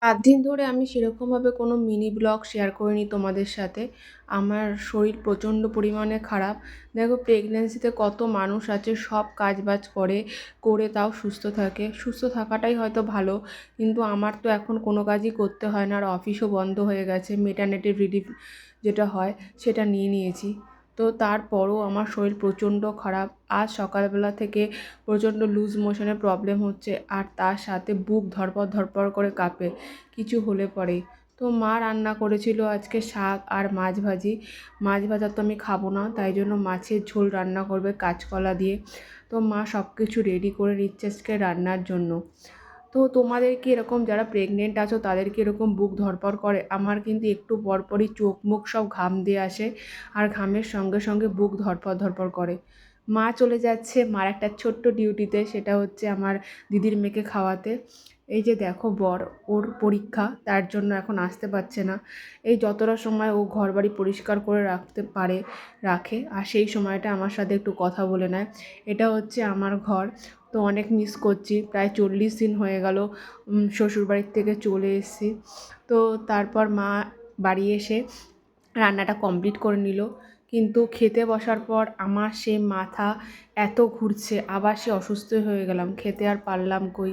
৪ দিন ধরে আমি সেরকমভাবে কোনো মিনি ব্লগ শেয়ার করিনি তোমাদের সাথে। আমার শরীর প্রচণ্ড পরিমাণে খারাপ। দেখো প্রেগন্যান্সিতে কত মানুষ আছে সব কাজবাজ করে তাও সুস্থ থাকে। সুস্থ থাকাটাই হয়তো ভালো, কিন্তু আমার তো এখন কোনো কাজই করতে হয় না, আর অফিসও বন্ধ হয়ে গেছে। মেটারনিটি রিলিভ যেটা হয় সেটা নিয়ে নিয়েছি। তো তারপরও আমার শরীর প্রচণ্ড খারাপ। আজ সকালবেলা থেকে প্রচণ্ড লুজ মোশনের প্রবলেম হচ্ছে, আর তার সাথে বুক ধড়পড় ধড়পড় করে কাঁপে কিছু হলে পরেই। তো মা রান্না করেছিল আজকে শাক আর মাছ ভাজি। মাছ ভাজা তো আমি খাবো না, তাই জন্য মাছের ঝোল রান্না করবে কাঁচকলা দিয়ে। তো মা সব কিছু রেডি করে নিচ্ছে আজকে রান্নার জন্য। তো তোমাদের কি এরকম যারা প্রেগনেন্ট আছো তাদের কি এরকম বুক ধড়পড় করে? আমার কিন্তু একটু পরপরই চোখ মুখ সব ঘাম দিয়ে আসে, আর ঘামের সঙ্গে সঙ্গে বুক ধড়পড় ধড়পড় করে। মা চলে যাচ্ছে মার একটা ছোট্ট ডিউটিতে, সেটা হচ্ছে আমার দিদির মেয়েকে খাওয়াতে। এই যে দেখো বর, ওর পরীক্ষা, তার জন্য এখন আসতে পারছে না। এই যতটা সময় ও ঘরবাড়ি পরিষ্কার করে রাখতে পারে রাখে, আর সেই সময়টা আমার সাথে একটু কথা বলে নেয়। এটা হচ্ছে আমার ঘর। তো অনেক মিস করছি, প্রায় 40 দিন হয়ে গেল শ্বশুরবাড়ির থেকে চলে এসেছি। তো তারপর মা বাড়ি এসে রান্নাটা কমপ্লিট করে নিল, কিন্তু খেতে বসার পর আমার সে মাথা এত ঘুরছে, আবার সে অসুস্থ হয়ে গেলাম, খেতে আর পারলাম কই।